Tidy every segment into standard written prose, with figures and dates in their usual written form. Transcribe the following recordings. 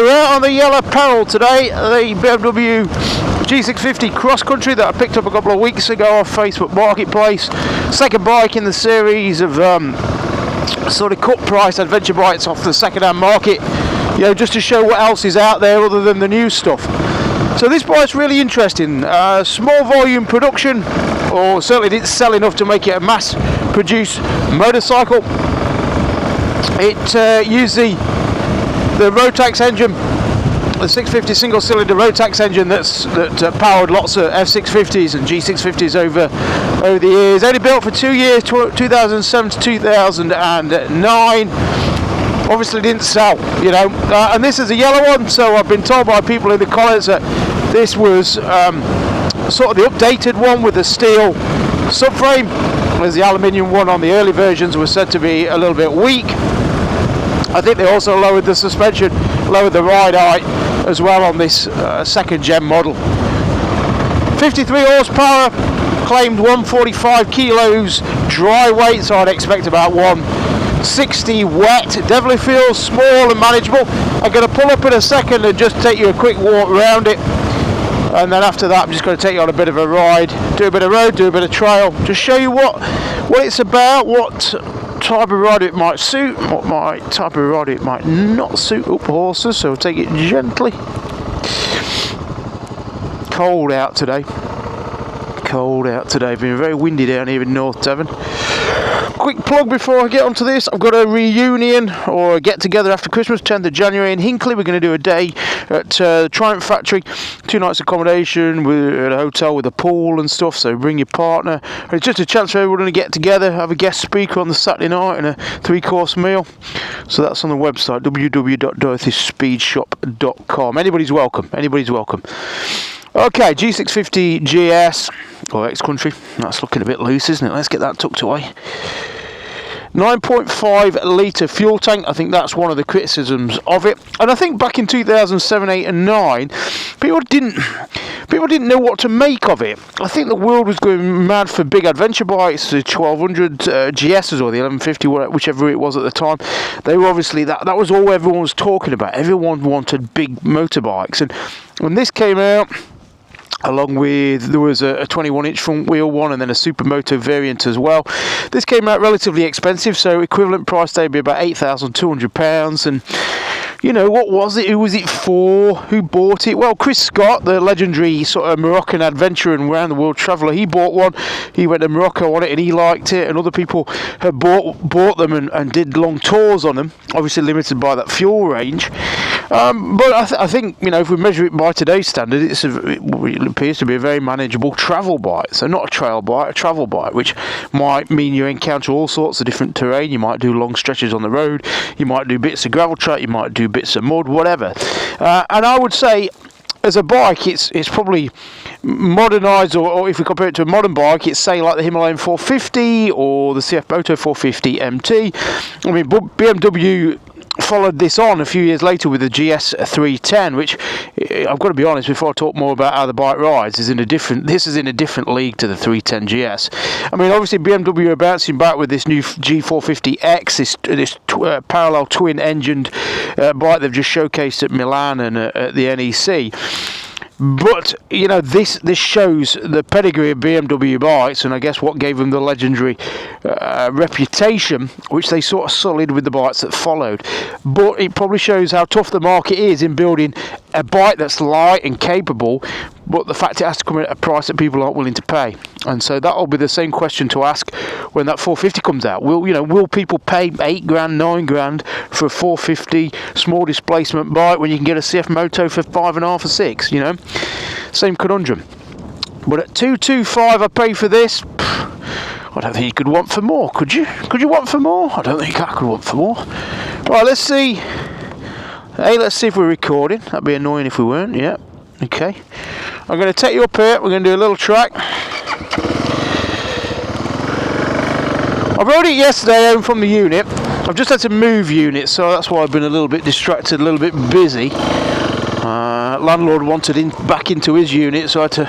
we're out on the yellow peril today, the BMW G650 XCountry that I picked up a couple of weeks ago off Facebook Marketplace. Second bike in the series of sort of cut price adventure bikes off the second-hand market, you know, just to show what else is out there other than the new stuff. So this bike's really interesting. Small volume production, or certainly didn't sell enough to make it a mass produced motorcycle. It used the Rotax engine, the 650 single cylinder Rotax engine that powered lots of F650s and G650s over the years. Only built for 2 years, 2007 to 2009. Obviously didn't sell, you know, and this is a yellow one, so I've been told by people in the comments that this was sort of the updated one with the steel subframe, whereas the aluminium one on the early versions was said to be a little bit weak. I think they also lowered the suspension, lowered the ride height as well on this second gen model. 53 horsepower, claimed 145 kilos dry weight, so I'd expect about 160 wet. Definitely feels small and manageable. I'm going to pull up in a second and just take you a quick walk around it, and then after that I'm just going to take you on a bit of a ride, do a bit of road, do a bit of trail, just show you what it's about, what type of ride it might suit, what type of ride it might not suit up horses. So we'll take it gently. Cold out today, been very windy down here in North Devon. Quick plug before I get onto this, I've got a reunion or a get together after Christmas, 10th of January in Hinckley. We're going to do a day at the Triumph factory, 2 nights accommodation at a hotel with a pool and stuff, so bring your partner. And it's just a chance for everyone to get together, have a guest speaker on the Saturday night and a 3-course meal. So that's on the website, www.dorothyspeedshop.com. Anybody's welcome. Okay, G650 GS or XCountry. That's looking a bit loose, isn't it? Let's get that tucked away. 9.5 litre fuel tank. I think that's one of the criticisms of it. And I think back in 2007, 8 and 9, people didn't know what to make of it. I think the world was going mad for big adventure bikes, the 1200 GSs or the 1150, whichever it was at the time. They were obviously, that was all everyone was talking about. Everyone wanted big motorbikes. And when this came out, along with, there was a 21-inch front wheel one and then a supermoto variant as well. This came out relatively expensive, so equivalent price today would be about £8,200. And you know, what was it? Who was it for? Who bought it? Well, Chris Scott, the legendary sort of Moroccan adventurer and round the world traveller, he bought one. He went to Morocco on it and he liked it, and other people had bought them and did long tours on them, obviously limited by that fuel range. But I think, you know, if we measure it by today's standard, it appears to be a very manageable travel bike. So not a trail bike, a travel bike, which might mean you encounter all sorts of different terrain. You might do long stretches on the road, you might do bits of gravel track, you might do bits of mud, whatever. And I would say, as a bike, it's probably modernised, or if we compare it to a modern bike, it's say like the Himalayan 450 or the CF Moto 450 MT. I mean, BMW followed this on a few years later with the GS310, which I've got to be honest, before I talk more about how the bike rides, this is in a different league to the 310 GS. I mean, obviously BMW are bouncing back with this new G450X, this parallel twin engined bike they've just showcased at Milan and at the NEC. But, you know, this shows the pedigree of BMW bikes, and I guess what gave them the legendary reputation, which they sort of sullied with the bikes that followed. But it probably shows how tough the market is in building a bike that's light and capable, but the fact it has to come at a price that people aren't willing to pay. And so that'll be the same question to ask when that 450 comes out. Will people pay $8,000, $9,000 for a 450 small displacement bike when you can get a CF Moto for $5,500 or $6,000? You know, same conundrum. But at $225 I pay for this. I don't think you could want for more, could you? Could you want for more? I don't think I could want for more. Right, let's see. Hey, let's see if we're recording. That'd be annoying if we weren't. Yeah. Okay. I'm going to take you up here. We're going to do a little track. I rode it yesterday home from the unit. I've just had to move units, so that's why I've been a little bit distracted, a little bit busy. Landlord wanted back into his unit, so I had to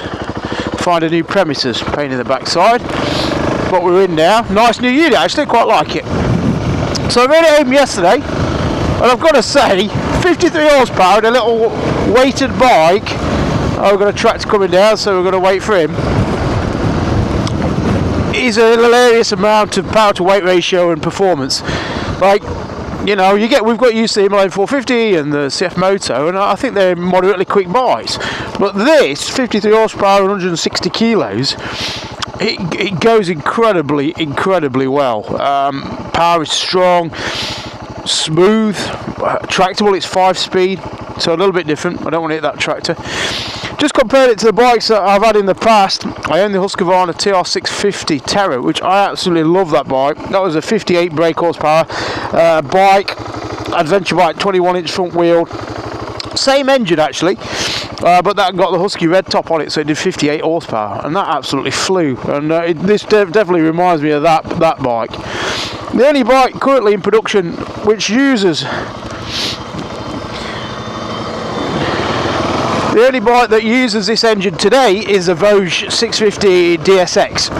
find a new premises. Pain in the backside. But we're in now. Nice new unit, actually, quite like it. So I rode it home yesterday, and I've got to say, 53 horsepower and a little weighted bike. Oh, we've got a tractor coming down, so we're going to wait for him. Is a hilarious amount of power to weight ratio and performance. Like, you know, we've got used to the Himalayan 450 and the CF Moto, and I think they're moderately quick bikes. But this 53 horsepower, 160 kilos, it goes incredibly well. Power is strong, smooth, tractable. It's 5-speed, so a little bit different. I don't want to hit that tractor. Just compared it to the bikes that I've had in the past. I own the Husqvarna TR650 Terra, which I absolutely love that bike. That was a 58 brake horsepower bike, adventure bike, 21-inch front wheel. Same engine actually, but that got the Husky red top on it, so it did 58 horsepower, and that absolutely flew. And this definitely reminds me of that bike. The only bike currently in production which uses The only bike that uses this engine today is the G650 DSX,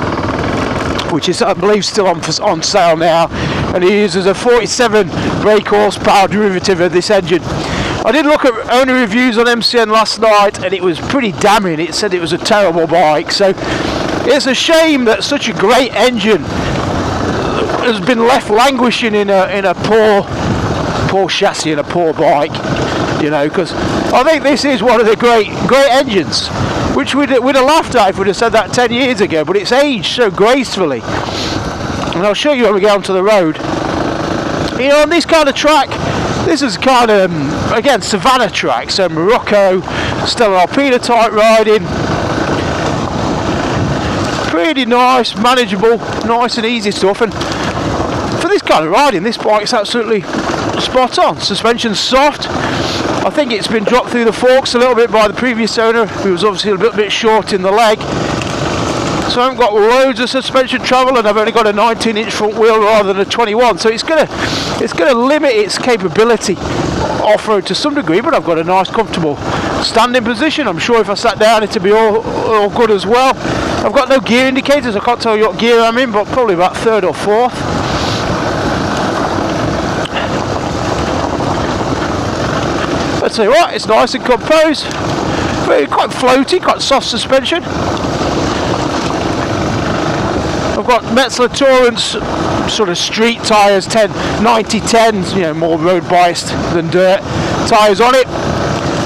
which is, I believe, still on sale now, and it uses a 47 brake horsepower derivative of this engine. I did look at owner reviews on MCN last night, and it was pretty damning. It said it was a terrible bike, so it's a shame that such a great engine has been left languishing in a poor chassis and a poor bike, you know, because I think this is one of the great engines, which we'd have laughed at if we'd have said that 10 years ago, but it's aged so gracefully. And I'll show you when we get onto the road. You know, on this kind of track, this is kind of, again, savannah track, so Morocco, Stella Alpina type riding. Pretty nice, manageable, nice and easy stuff. And for this kind of riding, this bike's absolutely spot on. Suspension's soft. I think it's been dropped through the forks a little bit by the previous owner, who was obviously a little bit short in the leg. So I haven't got loads of suspension travel, and I've only got a 19-inch front wheel rather than a 21. So it's gonna limit its capability off-road to some degree, but I've got a nice, comfortable standing position. I'm sure if I sat down, it'd be all good as well. I've got no gear indicators. I can't tell you what gear I'm in, but probably about third or fourth. I'd say, right, it's nice and composed, very quite floaty, quite soft suspension. I've got Metzeler Torrents sort of street tyres, 90-10s, you know, more road biased than dirt tyres on it.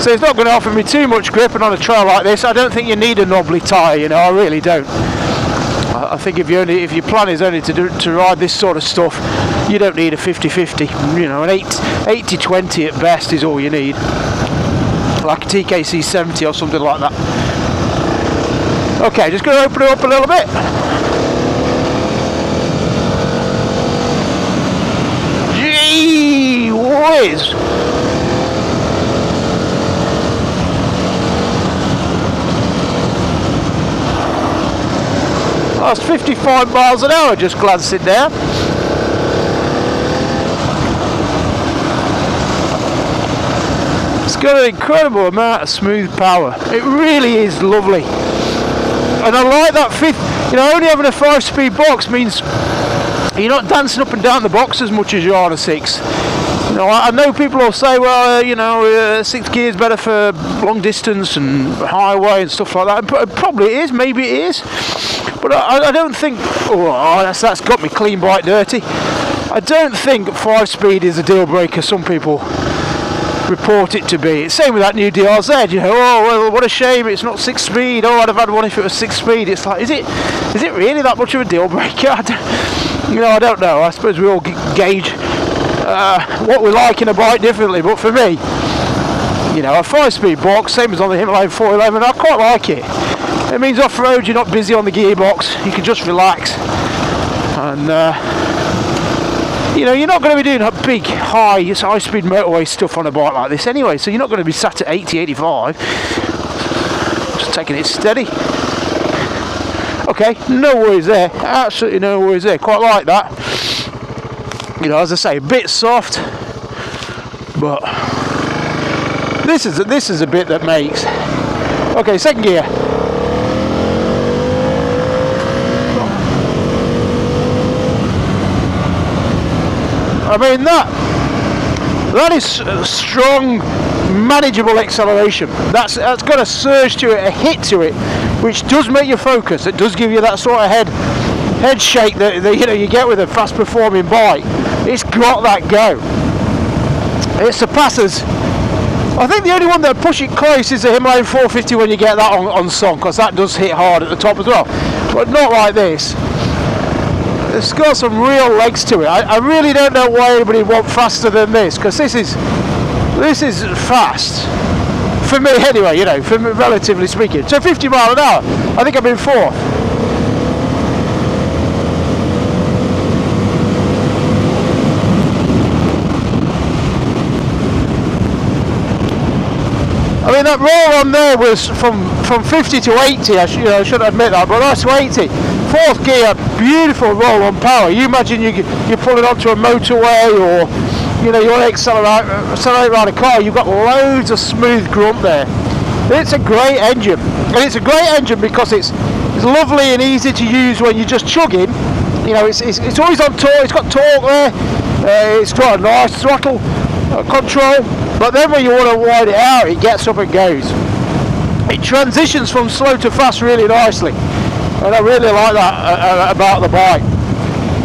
So it's not going to offer me too much grip, and on a trail like this, I don't think you need a knobbly tyre, you know, I really don't. I think if your plan is only to ride this sort of stuff, you don't need a 50-50, you know, an 80-20 at best is all you need. Like a TKC70 or something like that. Okay, just going to open it up a little bit. Gee whiz! That's 55 miles an hour, just glancing there. It's got an incredible amount of smooth power. It really is lovely. And I like that fifth, you know, only having a 5-speed box means you're not dancing up and down the box as much as you are on a 6. You know, I know people will say, well, you know, 6 gears better for long distance and highway and stuff like that. Probably it is, maybe it is. But I don't think, oh, that's got me clean bike dirty. I don't think 5-speed is a deal breaker. Some people report it to be. It's same with that new DRZ, you know, oh, well, what a shame it's not 6-speed. Oh, I'd have had one if it was 6-speed. It's like, is it really that much of a deal breaker? I don't know. I suppose we all gauge what we like in a bike differently, but for me, you know, a 5-speed box, same as on the Himalayan 411, I quite like it. It means off-road you're not busy on the gearbox, you can just relax, and you know, you're not going to be doing a big high-speed motorway stuff on a bike like this anyway, so you're not going to be sat at 80, 85, just taking it steady. Okay, no worries there, absolutely no worries there, quite like that. You know, as I say, a bit soft, but this is a bit that makes. Okay, second gear. I mean, that That is strong, manageable acceleration. That's got a surge to it, a hit to it, which does make you focus. It does give you that sort of head shake that you get with a fast performing bike. It's got that go. It surpasses. I think the only one that push it close is the Himalayan 450 when you get that on song, because that does hit hard at the top as well, but not like this. It's got some real legs to it. I really don't know why anybody would want faster than this, because this is fast for me anyway, you know, for me, relatively speaking. So 50 mile an hour, I think I've been fourth. I mean, that roll on there was from 50 to 80. I should admit that, but that's to 80. Fourth gear, beautiful roll on power. You imagine you're pulling onto a motorway, or you want to accelerate around a car. You've got loads of smooth grunt there. It's a great engine, and it's a great engine because it's lovely and easy to use when you're just chugging. You know, it's always on torque. It's got torque there. It's got a nice throttle control. But then when you want to widen it out, it gets up and goes. It transitions from slow to fast really nicely, and I really like that about the bike.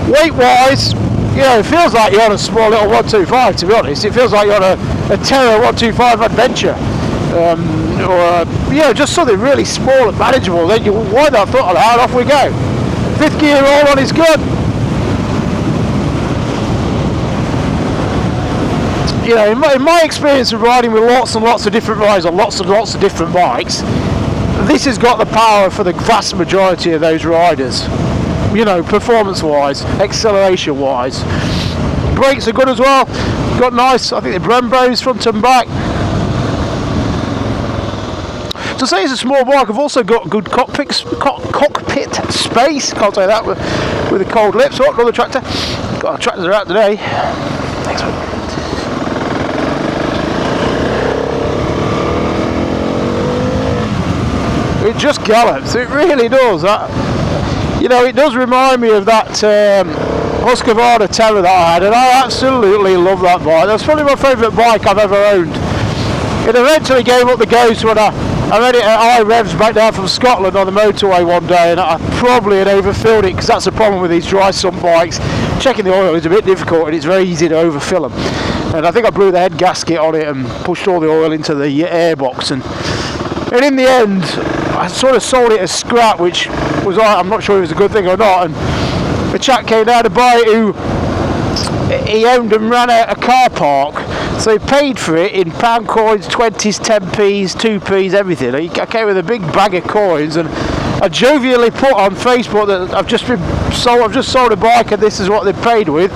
Weight-wise, it feels like you're on a small little 125. To be honest, it feels like you're on a Terra 125 Adventure, or just something really small and manageable. Then you wind that throttle out, off we go. Fifth gear roll on is good. In my experience of riding with lots and lots of different riders on lots of different bikes, this has got the power for the vast majority of those riders. Performance-wise, acceleration-wise. Brakes are good as well. Got nice, I think the Brembos front and back. To say it's a small bike, I've also got good cockpit space. Can't say that with the cold lips. Oh, another tractor. Got our tractors are out today. Thanks, mate. It just gallops, it really does. It does remind me of that Husqvarna Terra that I had, and I absolutely love that bike. That's probably my favourite bike I've ever owned. It eventually gave up the ghost when I read it at high revs back down from Scotland on the motorway one day, and I probably had overfilled it, because that's the problem with these dry sump bikes. Checking the oil is a bit difficult, and it's very easy to overfill them. And I think I blew the head gasket on it and pushed all the oil into the airbox, and in the end I sort of sold it as scrap, which was, I'm not sure if it was a good thing or not. And the chap came down to buy it who he owned and ran a car park, so he paid for it in pound coins, 20s, 10p's, 2p's, everything. I came with a big bag of coins, and I jovially put on Facebook that I've just sold a bike and this is what they paid with.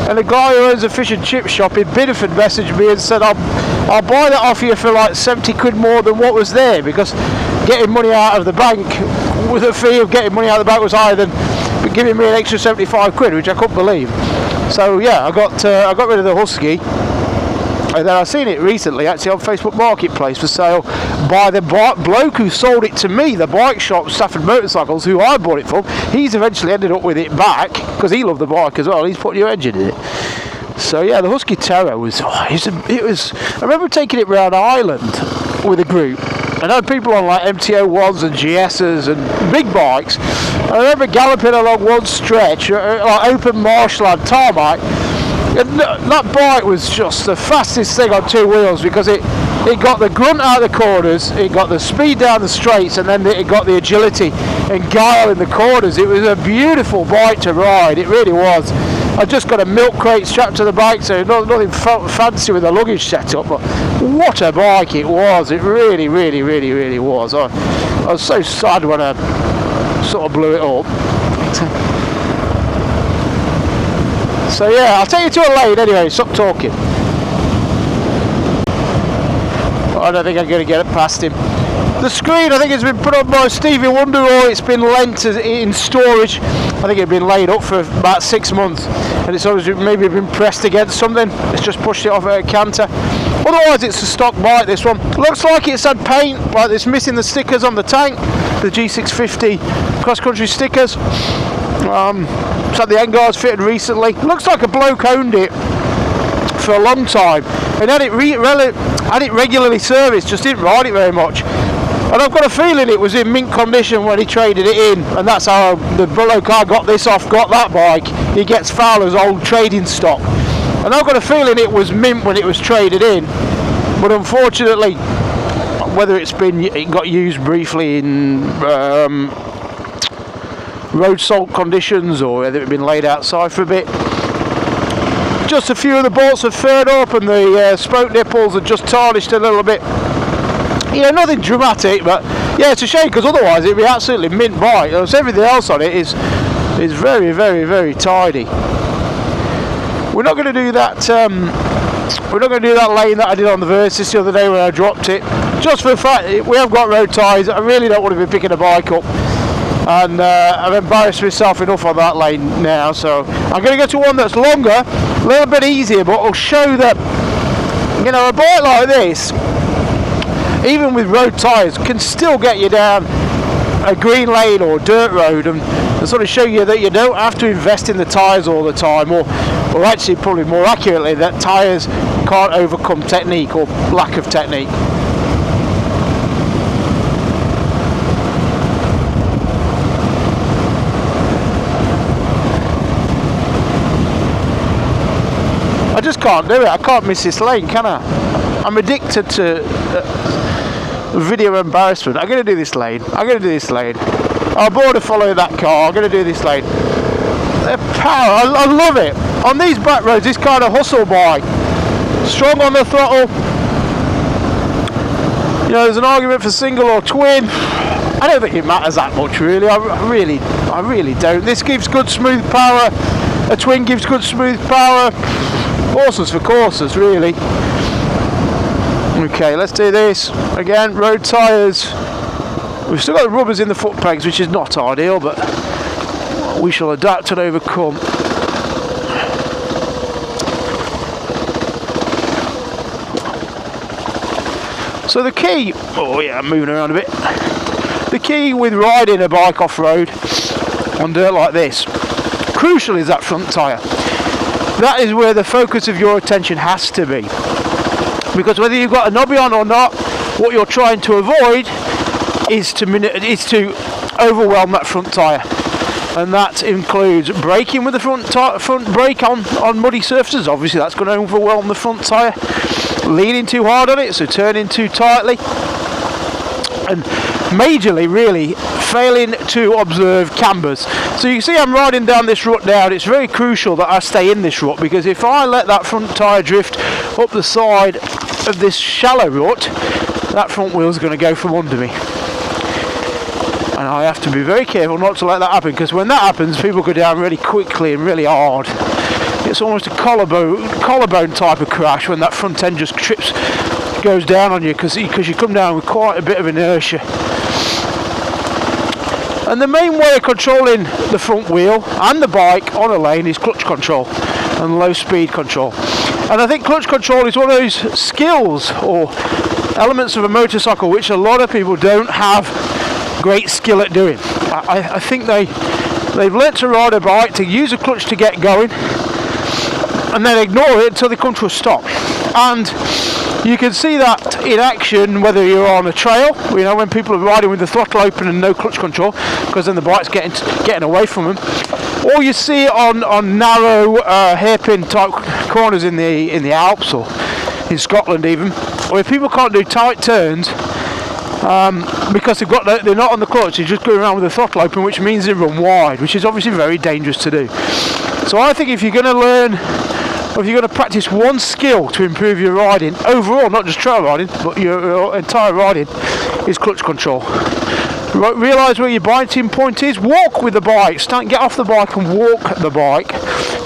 And the guy who owns a fish and chip shop in Bideford messaged me and said, I'll buy that off you for like 70 quid more than what was there, because getting money out of the bank, with the fee of getting money out of the bank, was higher than giving me an extra 75 quid, which I couldn't believe. So yeah, I got rid of the Husky, and then I seen it recently actually on Facebook Marketplace for sale by the bloke who sold it to me, the bike shop Stafford Motorcycles, who I bought it from. He's eventually ended up with it back because he loved the bike as well. He's put a new engine in it. So yeah, the Husky Terra was. I remember taking it round Ireland with a group, and I had people on like MT-01s and GS's and big bikes. I remember galloping along one stretch, like open marshland tarmac. And that bike was just the fastest thing on two wheels, because it got the grunt out of the corners, it got the speed down the straights, and then it got the agility and guile in the corners. It was a beautiful bike to ride, it really was. I just got a milk crate strapped to the bike, so nothing fancy with the luggage setup, but what a bike it was. It really, really, really, really was. I was so sad when I sort of blew it up. So yeah, I'll take you to a lane anyway, stop talking. I don't think I'm going to get it past him. The screen, I think, has been put on by Stevie Wonder, or it's been lent in storage. I think it had been laid up for about 6 months, and it's always maybe been pressed against something. It's just pushed it off at a canter. Otherwise it's a stock bike, this one. Looks like it's had paint, like it's missing the stickers on the tank, the G650 XCountry stickers. It's had the end guards fitted recently. Looks like a bloke owned it for a long time, and had it regularly serviced, just didn't ride it very much. And I've got a feeling it was in mint condition when he traded it in, and that's how the bloke I got this off got that bike. He gets Fowler's old trading stock, and I've got a feeling it was mint when it was traded in. But unfortunately, whether it got used briefly in road salt conditions, or whether it had been laid outside for a bit, just a few of the bolts have furred up, and the spoke nipples are just tarnished a little bit. You know, nothing dramatic, but yeah, it's a shame, because otherwise it'd be absolutely mint bike. Everything else on it is very, very, very tidy. We're not going to do that. We're not going to do that lane that I did on the Versys the other day when I dropped it, just for the fact that we have got road tyres. I really don't want to be picking a bike up, and I've embarrassed myself enough on that lane now. So I'm going to go to one that's longer, a little bit easier, but will show that, you know, a bike like this, even with road tyres, can still get you down a green lane or dirt road, and sort of show you that you don't have to invest in the tyres all the time, or actually, probably more accurately, that tyres can't overcome technique or lack of technique. I just can't do it. I can't miss this lane, can I? I'm addicted to video embarrassment. I'm going to do this lane. I'm going to do this lane. I'll board to follow that car. I'm going to do this lane. The power, I love it. On these back roads, this kind of hustle bike. Strong on the throttle. You know, there's an argument for single or twin. I don't think it matters that much, really. I really don't. This gives good smooth power. A twin gives good smooth power. Horses for courses, really. Okay, let's do this. Again, road tyres. We've still got the rubbers in the foot pegs, which is not ideal, but we shall adapt and overcome. So the key, oh yeah, I'm moving around a bit. The key with riding a bike off-road on dirt like this, crucial, is that front tyre. That is where the focus of your attention has to be. Because whether you've got a knobby on or not, what you're trying to avoid is to overwhelm that front tyre. And that includes braking with the front brake on muddy surfaces. Obviously that's going to overwhelm the front tyre. Leaning too hard on it, so turning too tightly. And majorly, really, failing to observe cambers. So you can see I'm riding down this rut now. It's very crucial that I stay in this rut, because if I let that front tyre drift up the side of this shallow rut, that front wheel's going to go from under me. And I have to be very careful not to let that happen, because when that happens, people go down really quickly and really hard. It's almost a collarbone type of crash when that front end just goes down on you, because you come down with quite a bit of inertia. And the main way of controlling the front wheel and the bike on a lane is clutch control and low speed control. And I think clutch control is one of those skills or elements of a motorcycle which a lot of people don't have great skill at doing. I think they've learnt to ride a bike, to use a clutch to get going, and then ignore it until they come to a stop. And you can see that in action whether you're on a trail, you know, when people are riding with the throttle open and no clutch control, because then the bike's getting away from them. Or you see it on narrow hairpin type corners in the Alps, or in Scotland even, where people can't do tight turns because they're not on the clutch. They're just going around with the throttle open, which means they run wide, which is obviously very dangerous to do. So I think if you're going to learn, or if you're going to practice one skill to improve your riding overall, not just trail riding, but your entire riding, is clutch control. Realise where your biting point is, walk with the bike, get off the bike and walk the bike,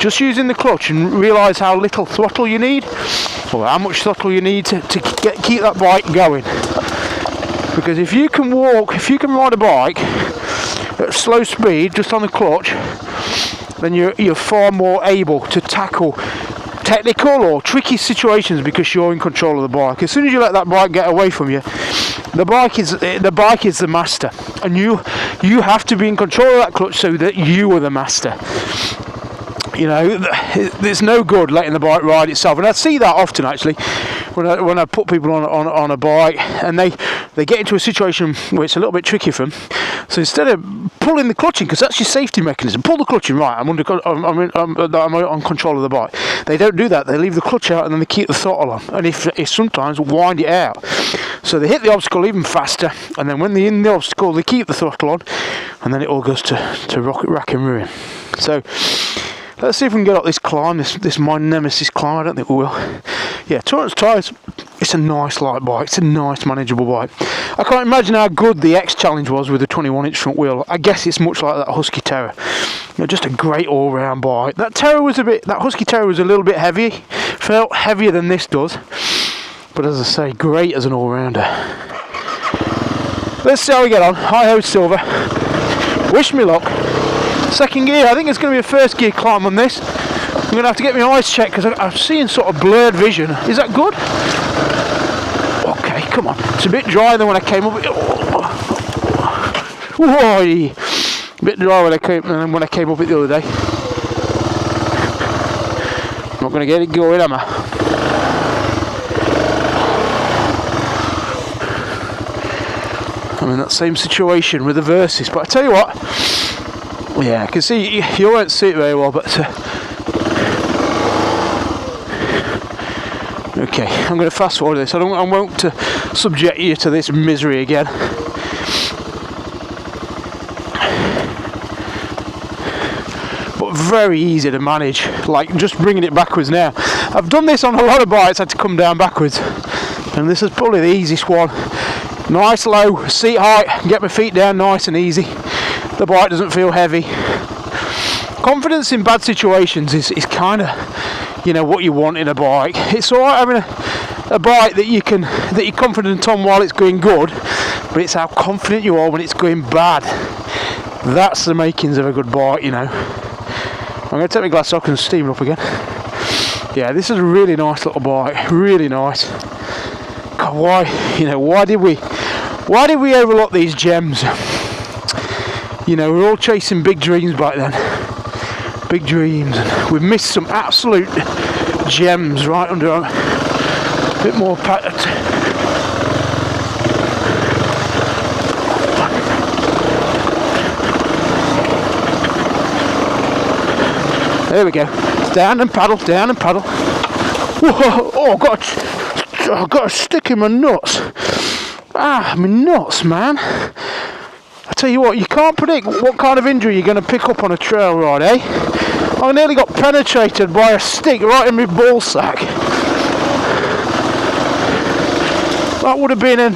just using the clutch, and realise how little throttle you need, or how much throttle you need to keep that bike going. Because if you can ride a bike at slow speed, just on the clutch, then you're far more able to tackle technical or tricky situations, because you're in control of the bike. As soon as you let that bike get away from you, the bike is the master, and you have to be in control of that clutch so that you are the master. You know, it's no good letting the bike ride itself, and I see that often actually when I put people on a bike and they get into a situation where it's a little bit tricky for them. So instead of pulling the clutch in, because that's your safety mechanism, pull the clutch in, right, I'm on control of the bike. They don't do that. They leave the clutch out and then they keep the throttle on, and if sometimes wind it out. So they hit the obstacle even faster, and then when they're in the obstacle they keep the throttle on, and then it all goes to rocket, rack and ruin. So let's see if we can get up this climb, this my nemesis climb. I don't think we will. Yeah, Torrance tyres, it's a nice light bike, it's a nice manageable bike. I can't imagine how good the X Challenge was with the 21-inch front wheel. I guess it's much like that Husky Terror. You know, just a great all-round bike. That Husky Terror was a little bit heavy, felt heavier than this does. But as I say, great as an all-rounder. Let's see how we get on. Hi-ho Silver. Wish me luck. Second gear, I think it's going to be a first gear climb on this. I'm going to have to get my eyes checked because I'm seeing sort of blurred vision. Is that good? Okay, come on. It's a bit drier than when I came up. Whoa, a bit drier when I came up it the other day. Not going to get it going, am I? I'm in that same situation with the Versys, but I tell you what. Yeah, I can see you won't see it very well, but okay, I'm going to fast forward this. I won't subject you to this misery again. But very easy to manage, like just bringing it backwards now. I've done this on a lot of bikes, I had to come down backwards, and this is probably the easiest one. Nice low seat height, get my feet down nice and easy. The bike doesn't feel heavy. Confidence in bad situations is kind of, you know, what you want in a bike. It's alright having a bike that you're confident on while it's going good, but it's how confident you are when it's going bad. That's the makings of a good bike, you know. I'm going to take my glass off and steam it up again. Yeah, this is a really nice little bike, really nice. God, why did we overlook these gems? You know, we're all chasing big dreams back then. Big dreams, and we've missed some absolute gems right under a bit more There we go. Down and paddle, down and paddle. Whoa, oh, I've got a stick in my nuts. Ah, my nuts, man. I tell you what, you can't predict what kind of injury you're going to pick up on a trail ride, eh? I nearly got penetrated by a stick right in my ball sack. That would have been a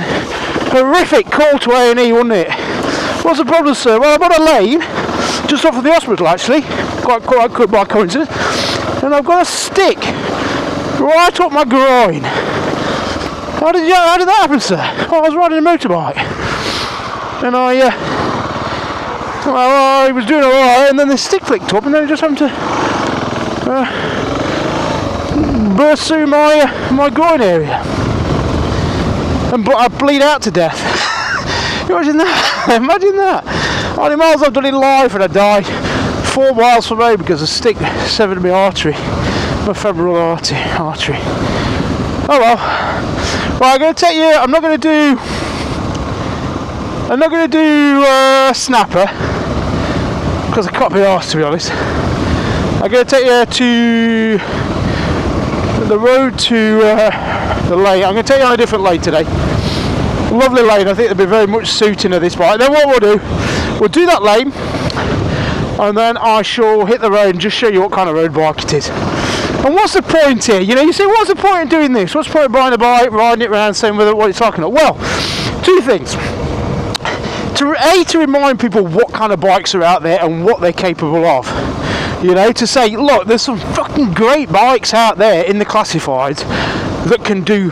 horrific call to A&E, wouldn't it? What's the problem, sir? Well, I'm on a lane, just off of the hospital actually, quite good by coincidence, and I've got a stick right up my groin. How did that happen, sir? Oh, I was riding a motorbike, and I was doing alright, and then the stick flicked up, and then it just happened to burst through my groin area, and I bleed out to death. Imagine that! Imagine that! How many miles I've done in life, and I died 4 miles from home because a stick severed my artery, my femoral artery. Oh well. Right, I'm going to take you. I'm not going to do snapper because I can't be arsed, to be honest. I'm going to take you to the road to the lane. I'm going to take you on a different lane today. Lovely lane. I think it'll be very much suiting of this bike. Then what we'll do that lane, and then I shall hit the road and just show you what kind of road bike it is. And what's the point here? You know, you say, what's the point in doing this? What's the point of buying a bike, riding it around, saying what it's talking about? Well, two things. To remind people what kind of bikes are out there and what they're capable of. You know, to say, look, there's some fucking great bikes out there in the classifieds that can do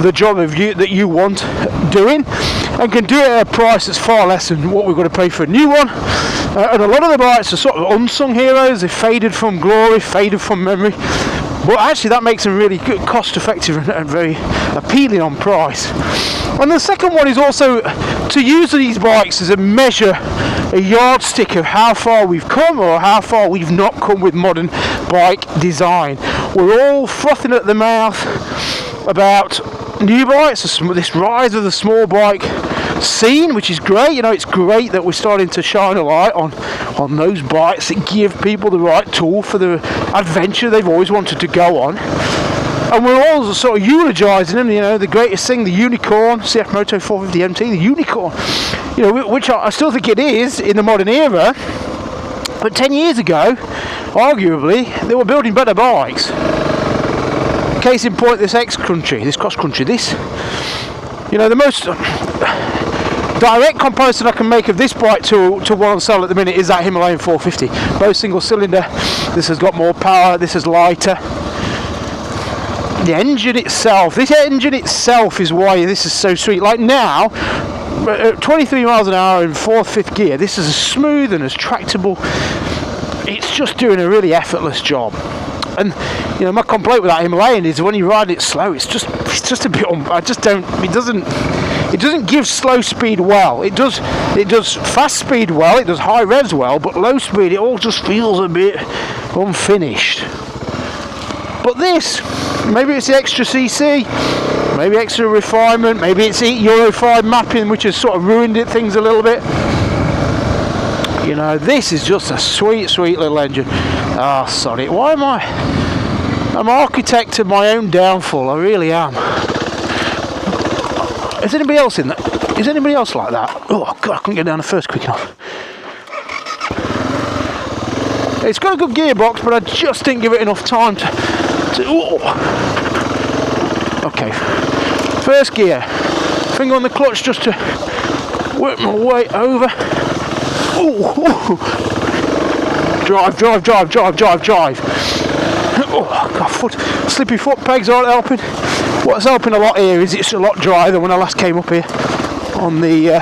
the job that you want doing, and can do it at a price that's far less than what we're going to pay for a new one. And a lot of the bikes are sort of unsung heroes. They've faded from glory, faded from memory. But actually that makes them really good, cost effective and very appealing on price. And the second one is also to use these bikes as a measure, a yardstick of how far we've come or how far we've not come with modern bike design. We're all frothing at the mouth about new bikes, this rise of the small bike scene, which is great. You know, it's great that we're starting to shine a light on those bikes that give people the right tool for the adventure they've always wanted to go on. And we're all sort of eulogising them, you know, the greatest thing, the unicorn, CF Moto 450 MT, the unicorn, you know, which I still think it is in the modern era. But 10 years ago, arguably, they were building better bikes. Case in point, this XCountry, this cross-country, this, you know, the most direct comparison I can make of this bike to one on sale at the minute is that Himalayan 450. Both single cylinder, this has got more power, this is lighter. The engine itself, this engine itself is why this is so sweet. Like now, 23 miles an hour in 4th, 5th gear, this is as smooth and as tractable. It's just doing a really effortless job. And you know, my complaint with that Himalayan is when you ride it slow, it's just a bit. It doesn't give slow speed well. It does fast speed well. It does high revs well, but low speed it all just feels a bit unfinished. But this, maybe it's the extra CC, maybe extra refinement, maybe it's Euro 5 mapping, which has sort of ruined things a little bit. You know, this is just a sweet, sweet little engine. Ah, sorry. Why am I? I'm architect of my own downfall. I really am. Is anybody else in that? Is anybody else like that? Oh God, I couldn't get down the first quick enough. It's got a good gearbox, but I just didn't give it enough time to oh. Okay. First gear. Finger on the clutch just to work my way over. Ooh. Drive. Oh, God, slippy foot pegs aren't helping. What's helping a lot here is it's a lot drier than when I last came up here on the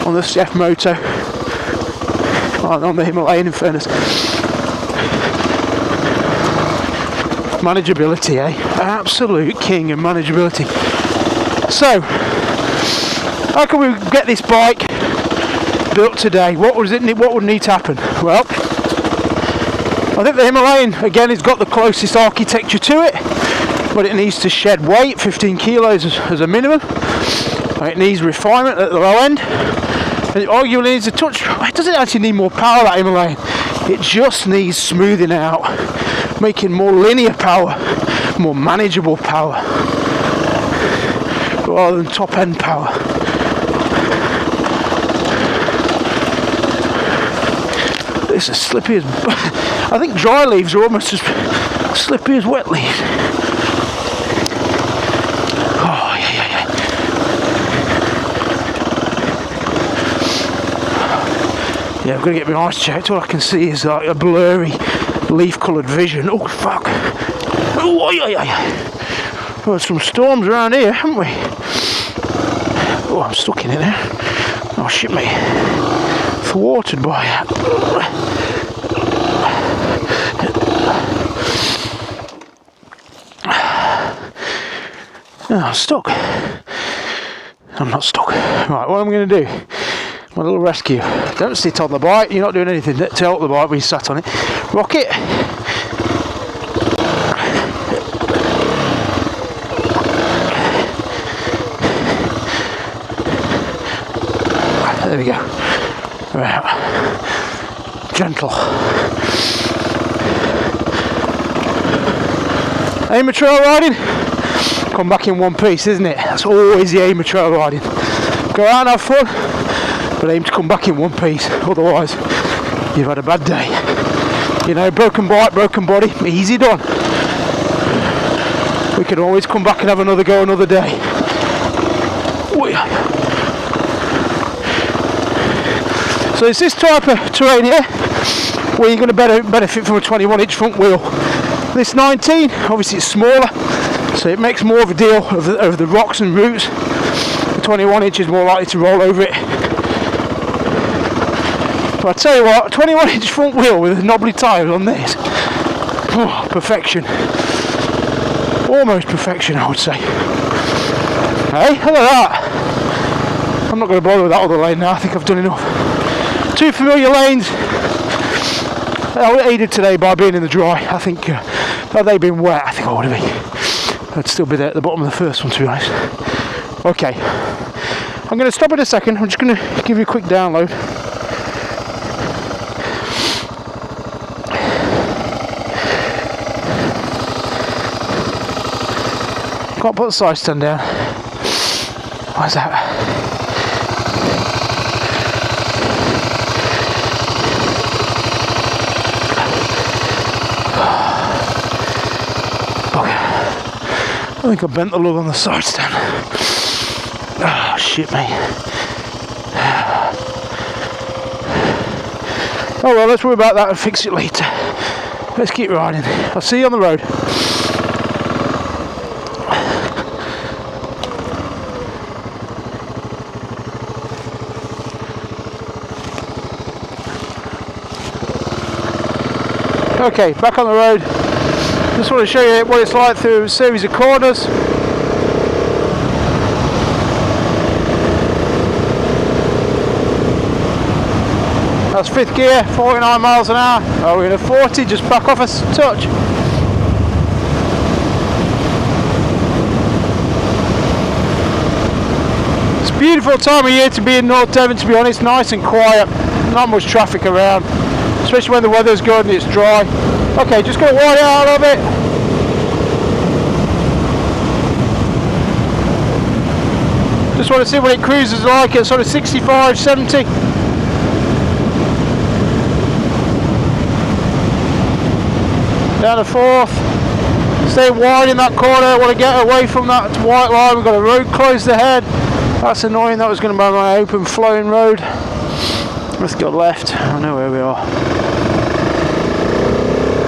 CF Moto, on the Himalayan, in fairness. Manageability, eh? Absolute king of manageability. So, how can we get this bike built today? What would need to happen? Well, I think the Himalayan again has got the closest architecture to it, but it needs to shed weight, 15 kilos as a minimum. It needs refinement at the low end, and it arguably needs a touch. It doesn't actually need more power, that Himalayan. It just needs smoothing out, making more linear power, more manageable power, rather than top end power. This is slippy as... I think dry leaves are almost as slippy as wet leaves. Oh, yeah. Yeah, I've got to get my eyes checked. All I can see is like a blurry, leaf-coloured vision. Oh, fuck. Oh, yeah. We've had some storms around here, haven't we? Oh, I'm stuck in it now. Oh, shit, mate. Thwarted by it. Oh, I'm stuck. I'm not stuck. Right, what am I going to do? My little rescue. Don't sit on the bike. You're not doing anything to help the bike when you sat on it. Rock it. There we go. Right. Gentle. Aim of trail riding. Come back in one piece, isn't it? That's always the aim of trail riding. Go out and have fun, but aim to come back in one piece. Otherwise, you've had a bad day. You know, broken bike, broken body, easy done. We can always come back and have another go another day. So it's this type of terrain here where you're going to benefit from a 21-inch front wheel. This 19, obviously it's smaller, so it makes more of a deal of the rocks and roots. The 21-inch is more likely to roll over it. But I tell you what, a 21-inch front wheel with knobbly tyres on this, Oh, perfection. Almost perfection, I would say. Hey, look at that. I'm not going to bother with that other lane now. I think I've done enough. Two familiar lanes. Aided today by being in the dry. I think had they been wet, I think I would have been. I'd still be there at the bottom of the first one, to be honest. Okay. I'm going to stop in a second. I'm just going to give you a quick download. Can't put the side stand down. Why's that? Okay. I think I bent the lug on the side stand. Oh, shit, mate. Oh well, let's worry about that and fix it later. Let's keep riding. I'll see you on the road. Okay, back on the road. Just want to show you what it's like through a series of corners. That's fifth gear, 49 miles an hour. Oh, we're in a 40, just back off a touch. It's a beautiful time of year to be in North Devon, to be honest. Nice and quiet, not much traffic around, especially when the weather's good and it's dry. Okay, just going to widen it out a little bit. Just want to see what it cruises like at sort of 65, 70. Down the fourth. Stay wide in that corner. I want to get away from that white line. We've got a road closed ahead. That's annoying. That was going to be my open flowing road. Let's go left. I know where we are.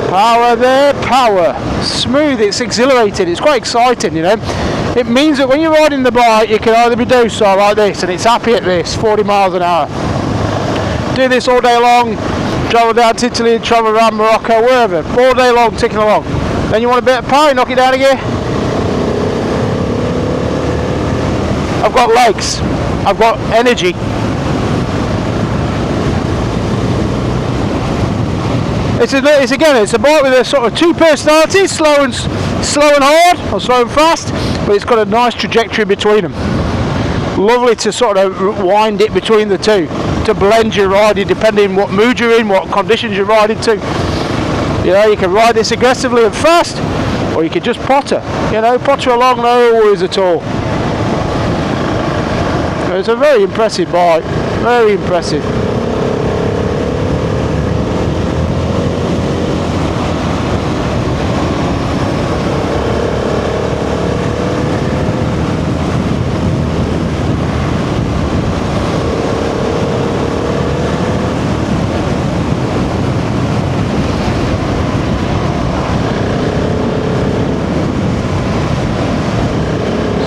Power there, power. Smooth, it's exhilarating, it's quite exciting, you know. It means that when you're riding the bike, you can either be docile like this, and it's happy at this, 40 miles an hour. Do this all day long, travel down to Italy, travel around Morocco, wherever, all day long, ticking along. Then you want a bit of power, knock it down again. I've got legs, I've got energy. It's a bike with a sort of two personalities, slow and hard, or slow and fast, but it's got a nice trajectory between them. Lovely to sort of wind it between the two, to blend your riding depending on what mood you're in, what conditions you're riding to. You know, you can ride this aggressively and fast, or you can just potter. You know, potter along, no worries at all. It's a very impressive bike, very impressive.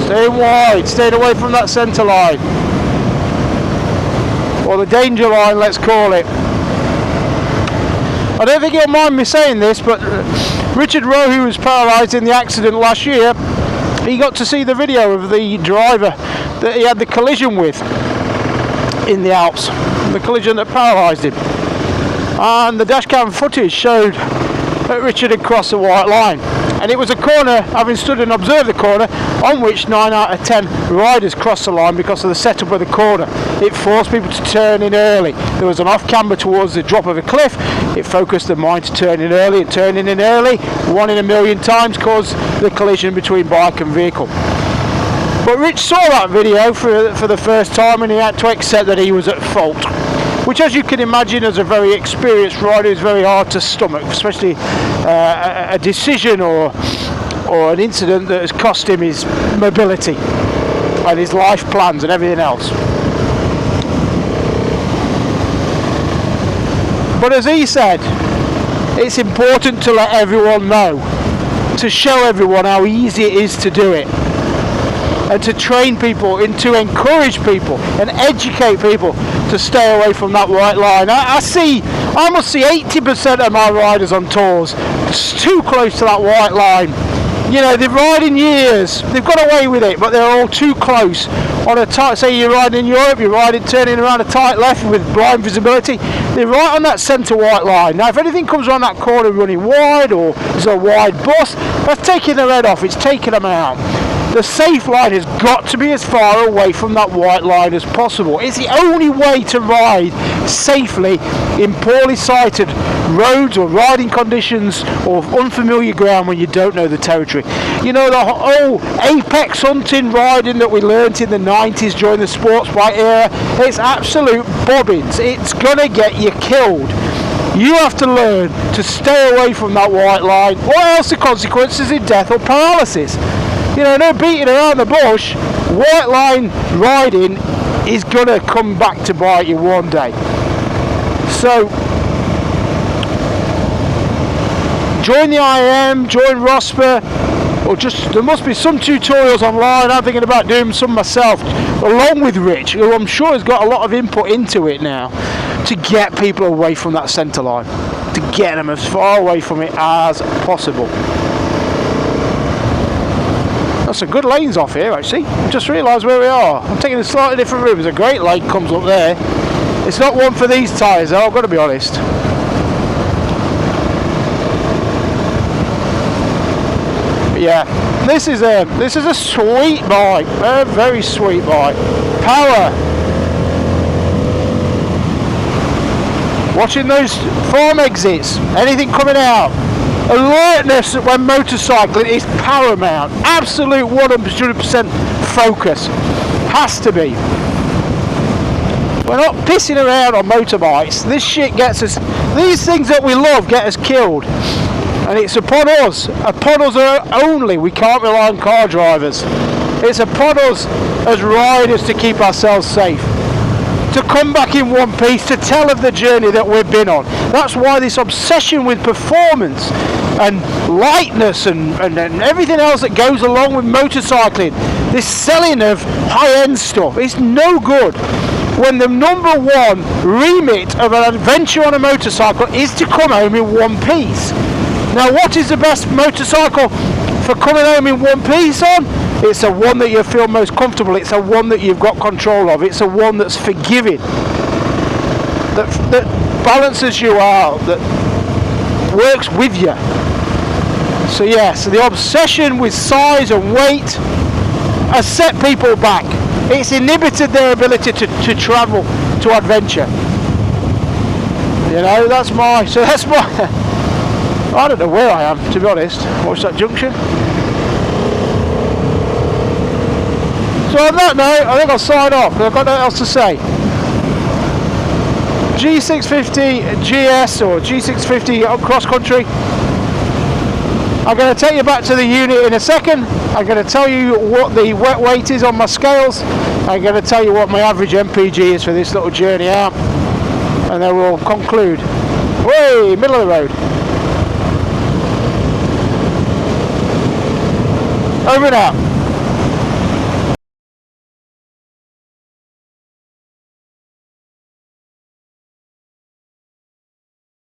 Staying wide, staying away from that centre line, or the danger line, let's call it. I don't think you'll mind me saying this, but Richard Rowe, who was paralysed in the accident last year, he got to see the video of the driver that he had the collision with in the Alps, the collision that paralysed him, and the dashcam footage showed that Richard had crossed the white line. And it was a corner, having stood and observed the corner, on which 9 out of 10 riders crossed the line because of the setup of the corner. It forced people to turn in early. There was an off-camber towards the drop of a cliff. It focused the mind to turn in early, and turning in early, 1 in a million times, caused the collision between bike and vehicle. But Rich saw that video for the first time, and he had to accept that he was at fault. Which, as you can imagine, as a very experienced rider, is very hard to stomach, especially a decision or an incident that has cost him his mobility and his life plans and everything else. But as he said, it's important to let everyone know, to show everyone how easy it is to do it, and to train people and to encourage people and educate people to stay away from that white line. I see I must see 80% of my riders on tours too close to that white line. You know, they've riding years, they've got away with it, but they're all too close. On a tight, say you're riding in Europe, you're riding turning around a tight left with blind visibility, they're right on that centre white line. Now if anything comes around that corner running wide, or there's a wide bus, that's taking their head off, it's taking them out. The safe line has got to be as far away from that white line as possible. It's the only way to ride safely in poorly sighted roads or riding conditions or unfamiliar ground when you don't know the territory. You know, the whole apex hunting riding that we learnt in the 90s during the sports bike era, it's absolute bobbins. It's gonna get you killed. You have to learn to stay away from that white line, or else the consequences is death or paralysis. You know, no beating around the bush. White line riding is gonna come back to bite you one day. So join the IM, join ROSPA, or just, there must be some tutorials online. I'm thinking about doing some myself, along with Rich, who I'm sure has got a lot of input into it now, to get people away from that centre line, to get them as far away from it as possible. That's some good lanes off here, actually. I just realised where we are. I'm taking a slightly different route. There's a great lane comes up there. It's not one for these tyres though, I've got to be honest. But yeah, this is a sweet bike. A very sweet bike. Power. Watching those farm exits. Anything coming out. Alertness when motorcycling is paramount. Absolute 100% focus. Has to be. We're not pissing around on motorbikes. This shit gets us, these things that we love get us killed. And it's upon us only. We can't rely on car drivers. It's upon us as riders to keep ourselves safe. To come back in one piece, to tell of the journey that we've been on. That's why this obsession with performance and lightness and everything else that goes along with motorcycling, this selling of high-end stuff, is no good when the number one remit of an adventure on a motorcycle is to come home in one piece. Now what is the best motorcycle for coming home in one piece on? It's a one that you feel most comfortable, it's a one that you've got control of, it's a one that's forgiving, that balances you out, that works with you. So yeah, so the obsession with size and weight has set people back. It's inhibited their ability to travel, to adventure. You know, that's my, I don't know where I am, to be honest. What's that junction? So on that note, I think I'll sign off because I've got nothing else to say. G650 GS or G650 cross country. I'm going to take you back to the unit in a second. I'm going to tell you what the wet weight is on my scales. I'm going to tell you what my average MPG is for this little journey out. And then we'll conclude. Way, middle of the road. Over and out.